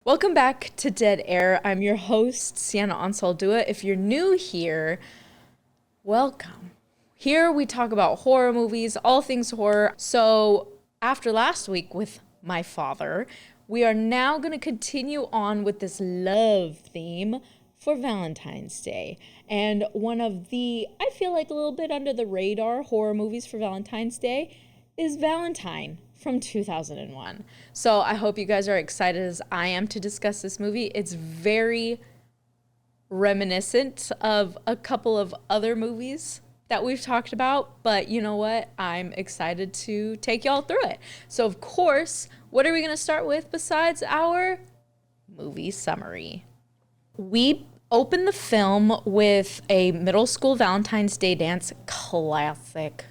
Welcome back to Dead Air. I'm your host, Siena Anzaldua. If you're new here, welcome. Here we talk about horror movies, all things horror. So after last week with my father, we are now going to continue on with this love theme for Valentine's Day. And one of the, I feel like a little bit under the radar horror movies for Valentine's Day is Valentine from 2001. So I hope you guys are excited as I am to discuss this movie. It's very reminiscent of a couple of other movies that we've talked about, but you know what? I'm excited to take y'all through it. So of course, what are we gonna start with besides our movie summary? We open the film with a middle school Valentine's Day dance, classic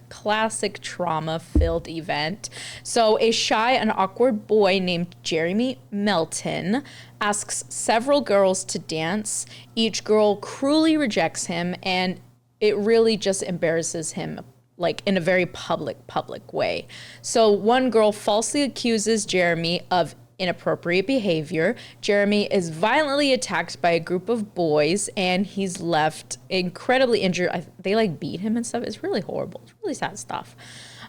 trauma-filled event. So a shy and awkward boy named Jeremy Melton asks several girls to dance. Each girl cruelly rejects him, and it really just embarrasses him, like in a very public way. So one girl falsely accuses Jeremy of inappropriate behavior. Jeremy is violently attacked by a group of boys, and he's left incredibly injured. They like beat him and stuff. It's really horrible. It's really sad stuff.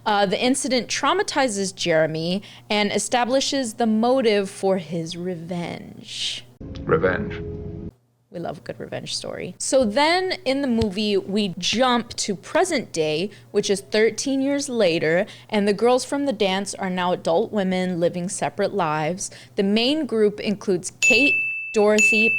The incident traumatizes Jeremy and establishes the motive for his revenge. Revenge. We love a good revenge story. So then in the movie, we jump to present day, which is 13 years later, and the girls from the dance are now adult women living separate lives. The main group includes Kate, Dorothy,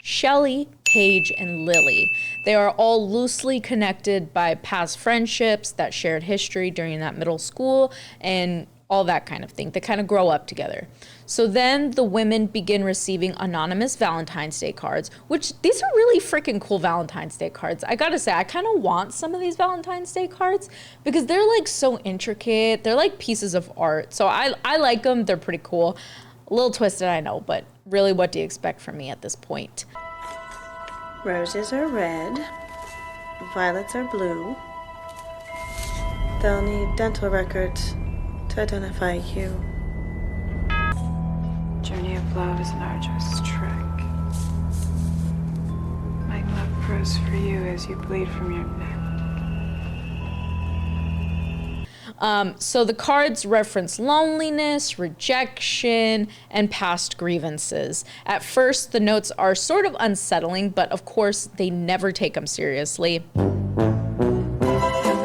Shelley, Paige, and Lily. They are all loosely connected by past friendships that shared history during that middle school and all that kind of thing. They kind of grow up together. So then the women begin receiving anonymous Valentine's Day cards, which these are really freaking cool Valentine's Day cards. I gotta say, I kind of want some of these Valentine's Day cards because they're like so intricate. They're like pieces of art. So I like them. They're pretty cool. A little twisted, I know, but really what do you expect from me at this point? Roses are red. Violets are blue. They'll need dental records to identify you. Journey of love is an arduous trek. My love grows for you as you bleed from your neck. So the cards reference loneliness, rejection, and past grievances. At first, the notes are sort of unsettling, but of course, they never take them seriously.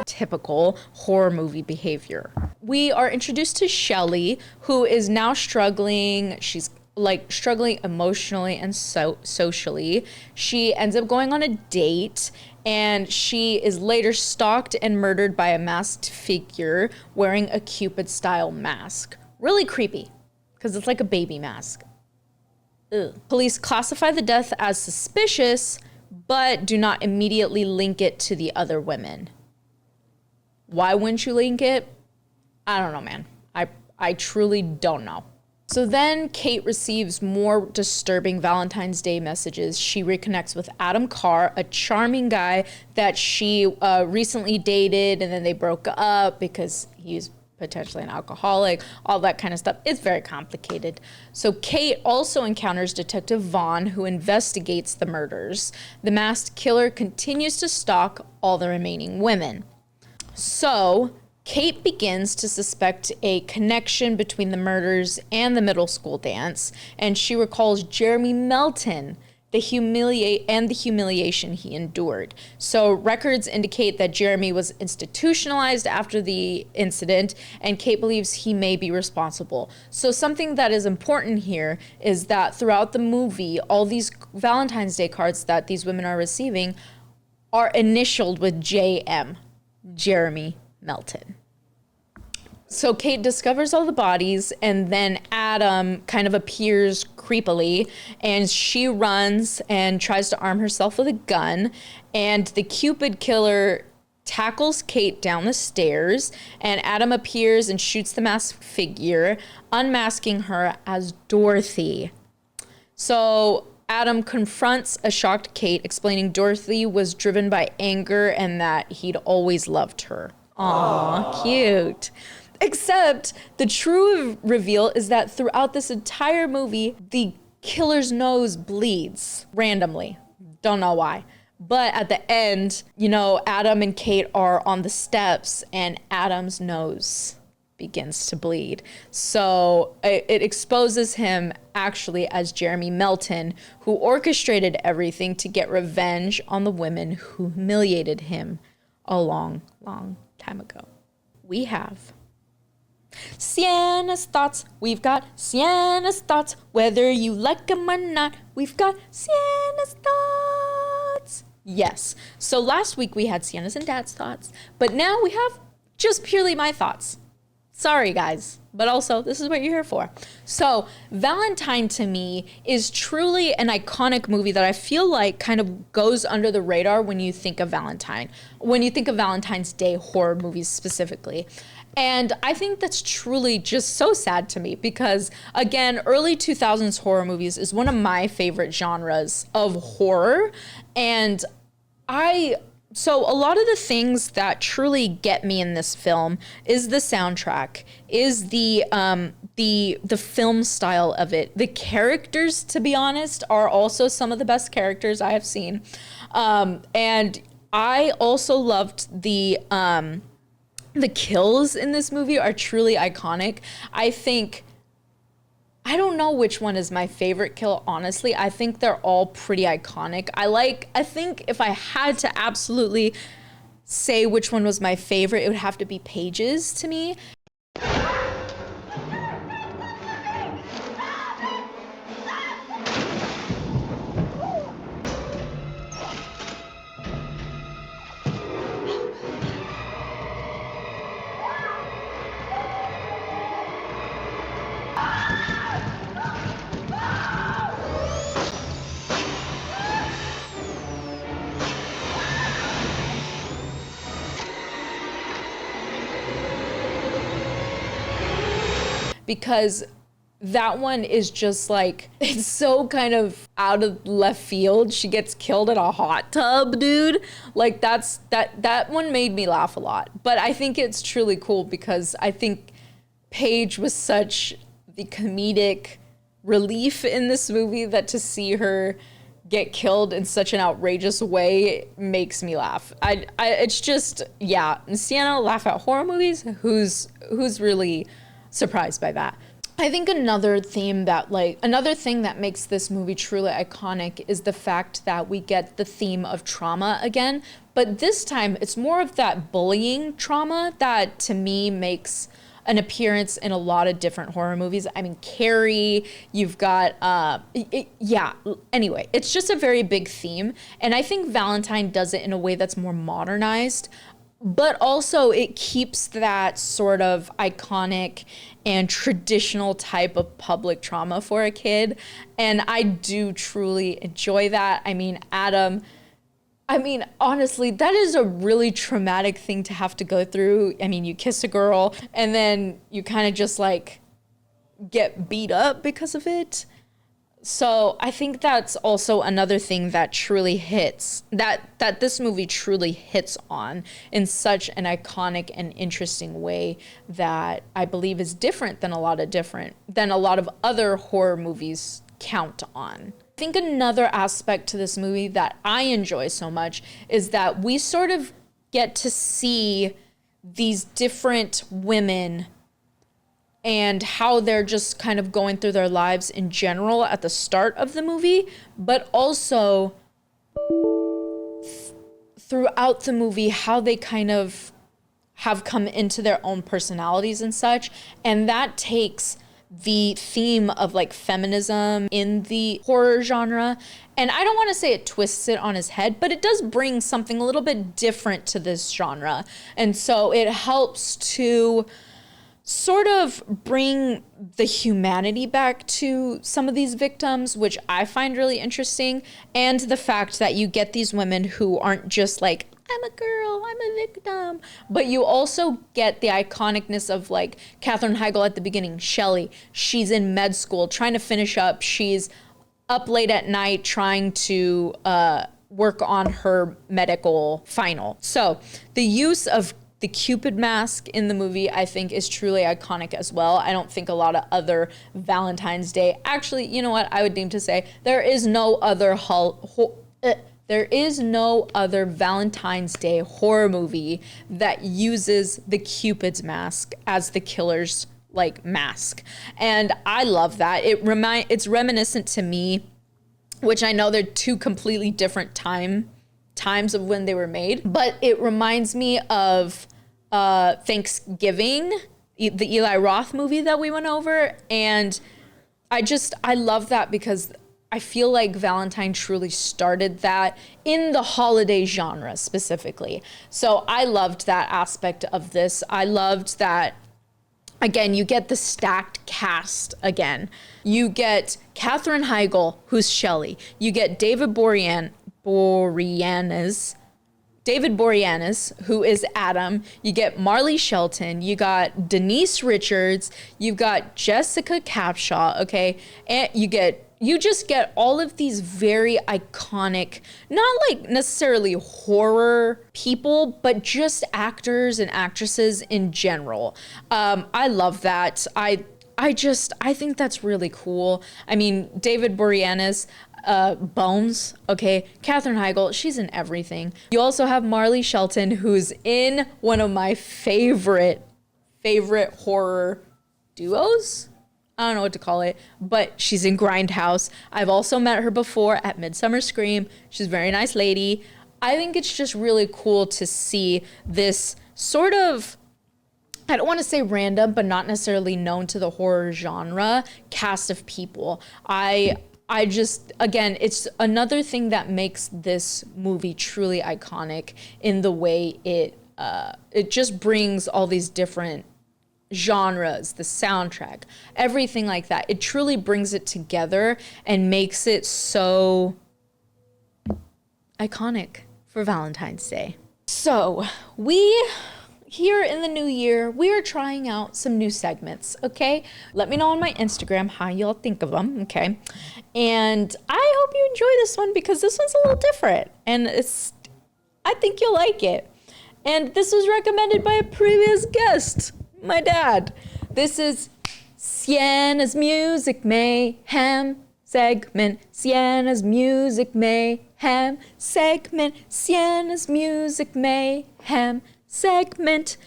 Typical horror movie behavior. We are introduced to Shelley, who is now struggling. She's like struggling emotionally and socially. She ends up going on a date, and she is later stalked and murdered by a masked figure wearing a Cupid-style mask. Really creepy, because it's like a baby mask. Ugh. Police classify the death as suspicious, but do not immediately link it to the other women. Why wouldn't you link it? I don't know, man. I truly don't know. So then Kate receives more disturbing Valentine's Day messages. She reconnects with Adam Carr, a charming guy that she recently dated, and then they broke up because he's potentially an alcoholic, all that kind of stuff. It's very complicated. So Kate also encounters Detective Vaughn, who investigates the murders. The masked killer continues to stalk all the remaining women. So Kate begins to suspect a connection between the murders and the middle school dance, and she recalls Jeremy Melton, the humiliation he endured. So records indicate that Jeremy was institutionalized after the incident, and Kate believes he may be responsible. So something that is important here is that throughout the movie, all these Valentine's Day cards that these women are receiving are initialed with JM. Jeremy Melton. So Kate discovers all the bodies, and then Adam kind of appears creepily, and she runs and tries to arm herself with a gun, and the Cupid killer tackles Kate down the stairs, and Adam appears and shoots the masked figure, unmasking her as Dorothy. So Adam confronts a shocked Kate, explaining Dorothy was driven by anger and that he'd always loved her. Aw, cute. Except the true reveal is that throughout this entire movie, the killer's nose bleeds randomly. Don't know why. But at the end, you know, Adam and Kate are on the steps and Adam's nose begins to bleed. So it exposes him actually as Jeremy Melton, who orchestrated everything to get revenge on the women who humiliated him a long, long time ago. We have Siena's thoughts. We've got Siena's thoughts. Whether you like them or not, we've got Siena's thoughts. Yes. So last week we had Siena's and Dad's thoughts, but now we have just purely my thoughts. Sorry, guys, but also this is what you're here for. So Valentine to me is truly an iconic movie that I feel like kind of goes under the radar when you think of Valentine, when you think of Valentine's Day horror movies specifically. And I think that's truly just so sad to me because, again, early 2000s horror movies is one of my favorite genres of horror. And so a lot of the things that truly get me in this film is the soundtrack, is the film style of it. The characters, to be honest, are also some of the best characters I have seen. And I also loved the kills in this movie are truly iconic. I don't know which one is my favorite kill, honestly. I think they're all pretty iconic. I think if I had to absolutely say which one was my favorite, it would have to be Paige's to me. Because that one is just like, it's so kind of out of left field. She gets killed in a hot tub, dude. Like that one made me laugh a lot. But I think it's truly cool because I think Paige was such the comedic relief in this movie that to see her get killed in such an outrageous way makes me laugh. It's just, yeah. And Siena laugh at horror movies. Who's really surprised by that? I think another thing that makes this movie truly iconic is the fact that we get the theme of trauma again, but this time it's more of that bullying trauma that to me makes an appearance in a lot of different horror movies. I mean, Carrie, you've got, anyway, it's just a very big theme. And I think Valentine does it in a way that's more modernized, but also it keeps that sort of iconic and traditional type of public trauma for a kid. And I do truly enjoy that. I mean, Adam, honestly, that is a really traumatic thing to have to go through. I mean, you kiss a girl and then you kind of just like get beat up because of it. So I think that's also another thing that truly hits, that this movie truly hits on in such an iconic and interesting way that I believe is different than a lot of other horror movies count on. I think another aspect to this movie that I enjoy so much is that we sort of get to see these different women and how they're just kind of going through their lives in general at the start of the movie, but also throughout the movie, how they kind of have come into their own personalities and such. And that takes the theme of like feminism in the horror genre. And I don't want to say it twists it on its head, but it does bring something a little bit different to this genre. And so it helps to sort of bring the humanity back to some of these victims, which I find really interesting. And the fact that you get these women who aren't just like, I'm a girl, I'm a victim, but you also get the iconicness of like Katherine Heigl at the beginning, Shelley. She's in med school trying to finish up. She's up late at night trying to work on her medical final. So the use of the Cupid mask in the movie, I think, is truly iconic as well. I don't think a lot of other Valentine's Day, actually, you know what, I would deem to say there is no other Valentine's Day horror movie that uses the Cupid's mask as the killer's like mask. And I love that. It's reminiscent to me, which I know they're two completely different times of when they were made, but it reminds me of Thanksgiving, the Eli Roth movie that we went over. And I love that because I feel like Valentine truly started that in the holiday genre specifically. So I loved that aspect of this. I loved that, again, you get the stacked cast again. You get Katherine Heigl, who's Shelley. You get David Boreanaz, who is Adam. You get Marley Shelton. You got Denise Richards. You've got Jessica Capshaw, okay? And you just get all of these very iconic, not like necessarily horror people, but just actors and actresses in general. I love that. I think that's really cool. I mean, David Boreanaz, Bones, okay, Katherine Heigl, she's in everything. You also have Marley Shelton, who's in one of my favorite horror duos. I don't know what to call it, but she's in Grindhouse. I've also met her before at Midsummer Scream. She's a very nice lady. I think it's just really cool to see this sort of, I don't want to say random, but not necessarily known to the horror genre cast of people. I just, again, it's another thing that makes this movie truly iconic in the way it just brings all these different genres, the soundtrack, everything like that. It truly brings it together and makes it so iconic for Valentine's Day. So here in the new year, we are trying out some new segments, okay? Let me know on my Instagram how y'all think of them, okay? And I hope you enjoy this one because this one's a little different and I think you'll like it. And this was recommended by a previous guest, my dad. This is Siena's Music Mayhem segment. Siena's Music Mayhem segment. Siena's Music Mayhem segment.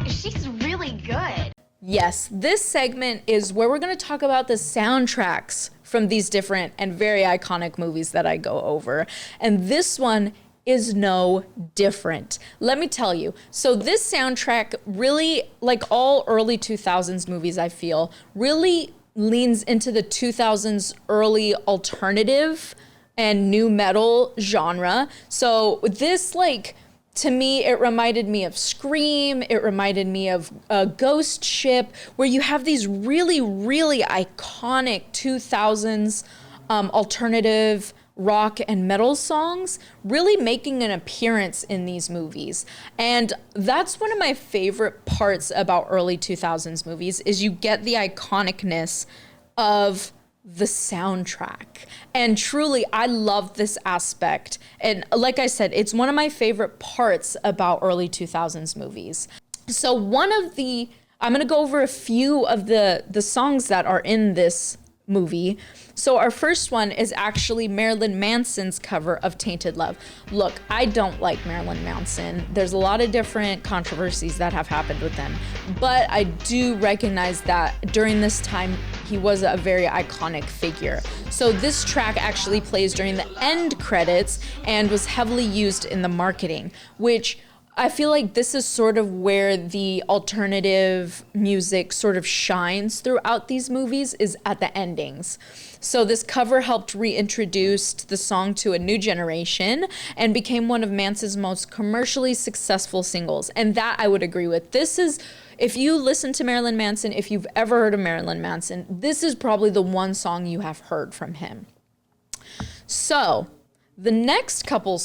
She's really good. Yes, this segment is where we're going to talk about the soundtracks from these different and very iconic movies that I go over. And this one is no different. Let me tell you. So this soundtrack really, like all early 2000s movies, I feel, really leans into the 2000s early alternative and new metal genre. So this, like, to me, it reminded me of Scream. It reminded me of Ghost Ship, where you have these really, really iconic 2000s alternative rock and metal songs really making an appearance in these movies. And that's one of my favorite parts about early 2000s movies is you get the iconicness of the soundtrack. And truly, I love this aspect. And like I said, it's one of my favorite parts about early 2000s movies. So I'm gonna go over a few of the songs that are in this movie. So our first one is actually Marilyn Manson's cover of Tainted Love. Look, I don't like Marilyn Manson. There's a lot of different controversies that have happened with him, but I do recognize that during this time, he was a very iconic figure. So this track actually plays during the end credits and was heavily used in the marketing, which I feel like this is sort of where the alternative music sort of shines throughout these movies, is at the endings. So this cover helped reintroduce the song to a new generation and became one of Manson's most commercially successful singles. And that I would agree with. This is, if you listen to Marilyn Manson, if you've ever heard of Marilyn Manson, this is probably the one song you have heard from him. So the next couple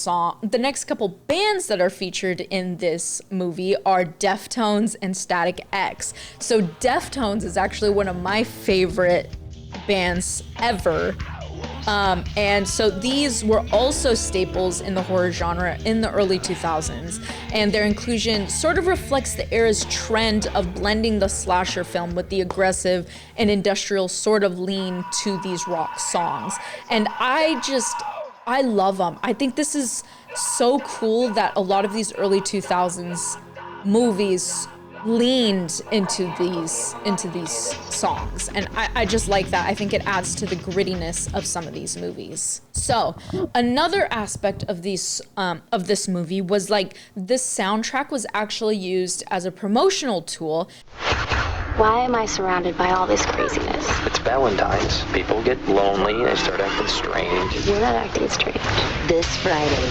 bands that are featured in this movie are Deftones and Static X. So Deftones is actually one of my favorite bands ever. And so these were also staples in the horror genre in the early 2000s, and their inclusion sort of reflects the era's trend of blending the slasher film with the aggressive and industrial sort of lean to these rock songs. And I love them. I think this is so cool that a lot of these early 2000s movies leaned into these songs, and I just like that. I think it adds to the grittiness of some of these movies. So another aspect of this movie was like this soundtrack was actually used as a promotional tool. Why am I surrounded by all this craziness? It's Valentine's. People get lonely, they start acting strange. You're not acting strange. This Friday,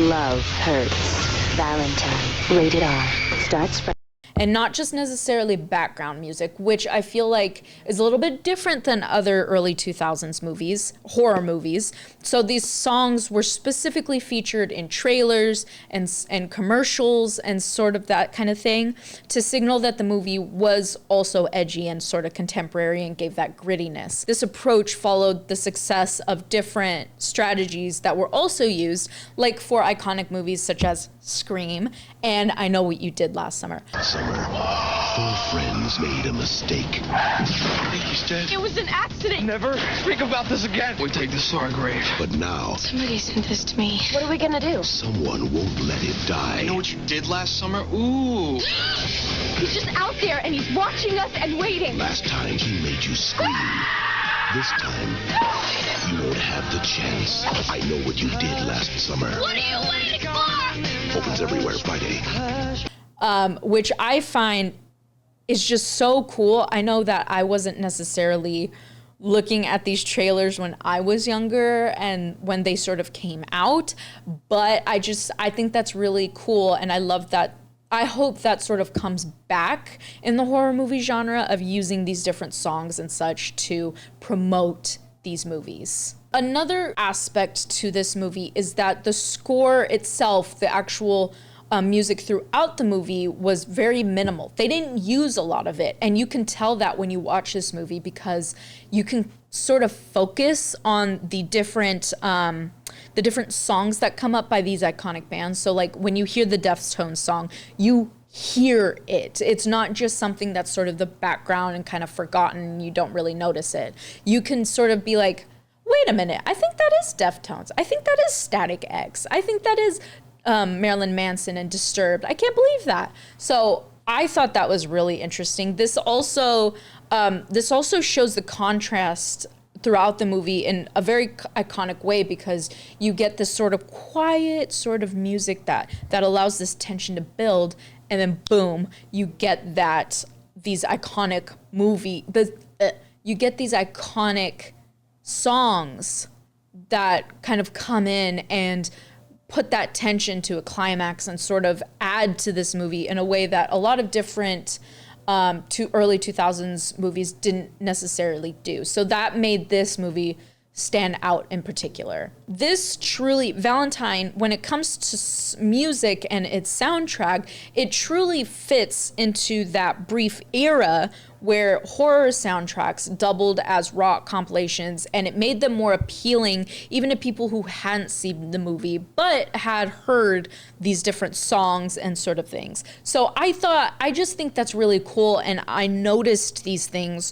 Love Hurts. Valentine. Rated R. Start spread. And not just necessarily background music, which I feel like is a little bit different than other early 2000s movies, horror movies. So these songs were specifically featured in trailers and commercials and sort of that kind of thing to signal that the movie was also edgy and sort of contemporary and gave that grittiness. This approach followed the success of different strategies that were also used, like for iconic movies such as Scream and I Know What You Did Last Summer. Four friends made a mistake. I think he's dead. It was an accident. Never speak about this again. We take this to our grave. But now, Somebody sent this to me. What are we gonna do? someone won't let it die. You know what you did last summer? Ooh. He's just out there and he's watching us and waiting. Last time he made you scream. This time, you won't have the chance. I Know What You Did Last Summer. What are you waiting for? Opens everywhere Friday. Which I find is just so cool. I know that I wasn't necessarily looking at these trailers when I was younger and when they sort of came out, but I think that's really cool, and I love that. I hope that sort of comes back in the horror movie genre of using these different songs and such to promote these movies. Another aspect to this movie is that the score itself, the actual music throughout the movie, was very minimal. They didn't use a lot of it, and you can tell that when you watch this movie because you can sort of focus on the different songs that come up by these iconic bands. So like when you hear the Deftones song, you hear it. It's not just something that's sort of the background and kind of forgotten and you don't really notice it. You can sort of be like, wait a minute, I think that is Deftones. I think that is Static X. I think that is Marilyn Manson and Disturbed. I can't believe that. So I thought that was really interesting. This also shows the contrast throughout the movie in a very iconic way, because you get this sort of quiet sort of music that allows this tension to build, and then boom, you get these iconic songs that kind of come in and put that tension to a climax and sort of add to this movie in a way that a lot of different early 2000s movies didn't necessarily do. So that made this movie stand out in particular. This truly, Valentine, when it comes to music and its soundtrack, it truly fits into that brief era where horror soundtracks doubled as rock compilations, and it made them more appealing even to people who hadn't seen the movie but had heard these different songs and sort of things. So I just think that's really cool, and I noticed these things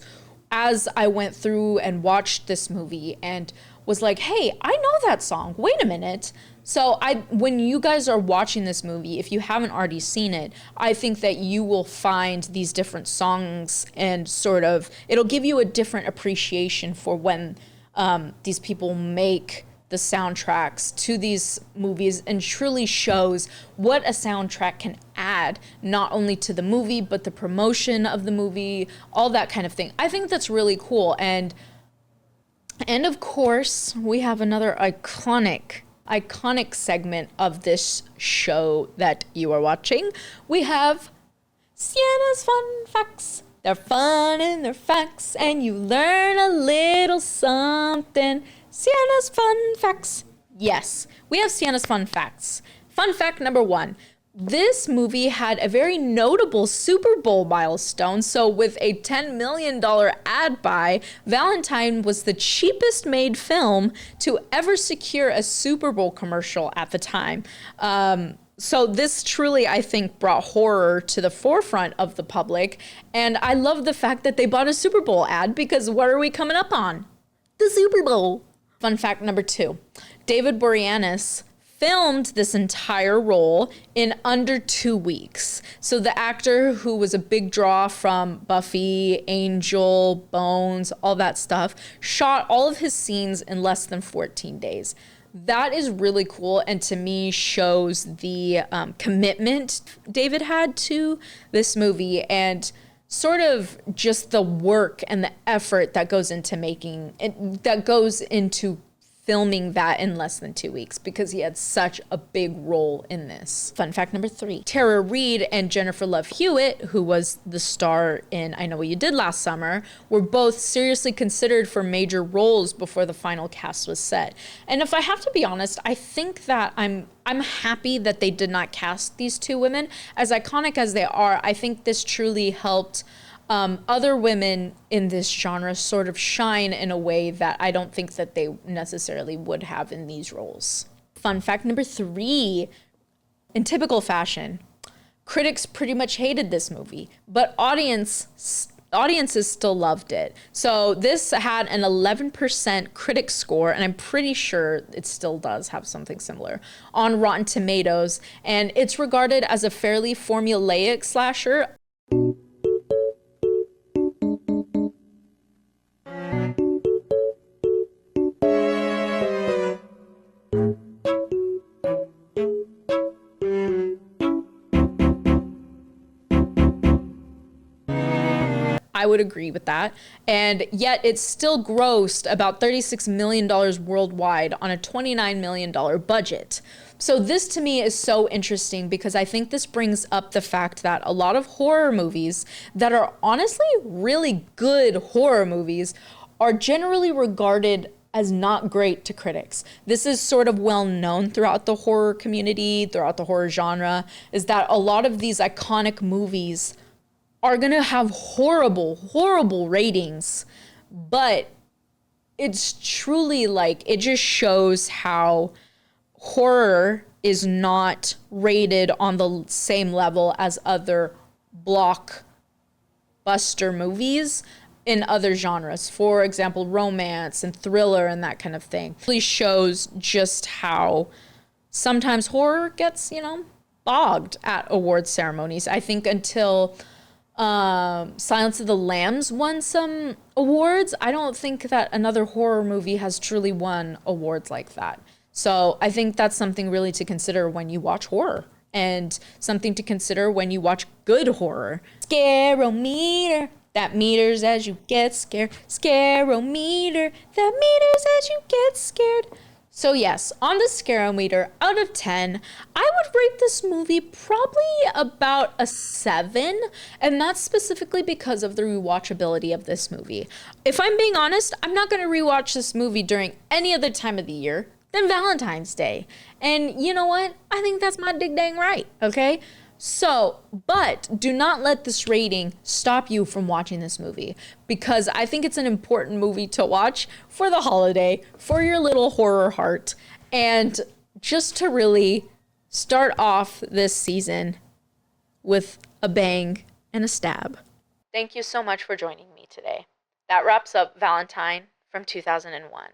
as I went through and watched this movie and was like, hey, I know that song. Wait a minute. So when you guys are watching this movie, if you haven't already seen it, I think that you will find these different songs and sort of, it'll give you a different appreciation for when these people make the soundtracks to these movies and truly shows what a soundtrack can add, not only to the movie, but the promotion of the movie, all that kind of thing. I think that's really cool. And of course, we have another iconic segment of this show that you are watching. We have Siena's Fun Facts. They're fun and they're facts, and you learn a little something. Siena's Fun Facts. Yes, we have Siena's Fun Facts. Fun fact number 1. This movie had a very notable Super Bowl milestone. So with a $10 million ad buy, Valentine was the cheapest made film to ever secure a Super Bowl commercial at the time. So this truly, I think, brought horror to the forefront of the public. And I love the fact that they bought a Super Bowl ad, because what are we coming up on? The Super Bowl. Fun fact number 2. David Boreanaz filmed this entire role in under 2 weeks. So the actor who was a big draw from Buffy, Angel, Bones, all that stuff, shot all of his scenes in less than 14 days. That is really cool, and to me shows the commitment David had to this movie, and sort of just the work and the effort that goes into making it, that goes into filming that in less than 2 weeks, because he had such a big role in this. Fun fact number 3, Tara Reid and Jennifer Love Hewitt, who was the star in I Know What You Did Last Summer, were both seriously considered for major roles before the final cast was set. And if I have to be honest, I think that I'm happy that they did not cast these two women. As iconic as they are, I think this truly helped other women in this genre sort of shine in a way that I don't think that they necessarily would have in these roles. Fun fact number 3, in typical fashion, critics pretty much hated this movie, but audiences still loved it. So this had an 11% critic score, and I'm pretty sure it still does have something similar, on Rotten Tomatoes, and it's regarded as a fairly formulaic slasher. I would agree with that. And yet it still grossed about $36 million worldwide on a $29 million budget. So this to me is so interesting, because I think this brings up the fact that a lot of horror movies that are honestly really good horror movies are generally regarded as not great to critics. This is sort of well known throughout the horror community, throughout the horror genre, is that a lot of these iconic movies are gonna have horrible, horrible ratings, but it's truly like, it just shows how horror is not rated on the same level as other blockbuster movies in other genres. For example, romance and thriller and that kind of thing. It really shows just how sometimes horror gets, bogged at award ceremonies. I think until Silence of the Lambs won some awards, I don't think that another horror movie has truly won awards like that. So I think that's something really to consider when you watch horror, and something to consider when you watch good horror. Scarometer, that meters as you get scared. Scarometer, that meters as you get scared. So yes, on the Scarometer, out of 10, I would rate this movie probably about a 7, and that's specifically because of the rewatchability of this movie. If I'm being honest, I'm not going to rewatch this movie during any other time of the year than Valentine's Day. And you know what? I think that's my dig dang right, okay? So, but do not let this rating stop you from watching this movie, because I think it's an important movie to watch for the holiday, for your little horror heart, and just to really start off this season with a bang and a stab. Thank you so much for joining me today. That wraps up Valentine from 2001.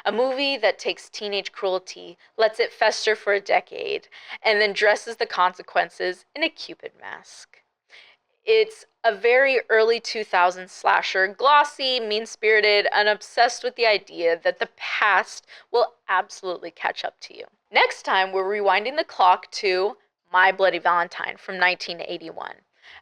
A movie that takes teenage cruelty, lets it fester for a decade, and then dresses the consequences in a Cupid mask. It's a very early 2000s slasher, glossy, mean-spirited, and obsessed with the idea that the past will absolutely catch up to you. Next time, we're rewinding the clock to My Bloody Valentine from 1981,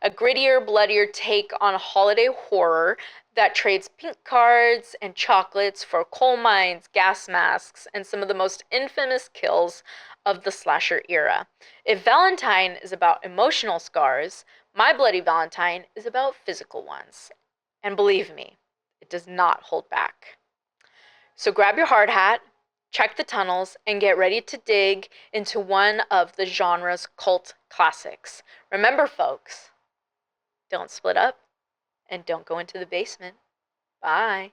a grittier, bloodier take on holiday horror that trades pink cards and chocolates for coal mines, gas masks, and some of the most infamous kills of the slasher era. If Valentine is about emotional scars, My Bloody Valentine is about physical ones. And believe me, it does not hold back. So grab your hard hat, check the tunnels, and get ready to dig into one of the genre's cult classics. Remember, folks, don't split up and don't go into the basement. Bye.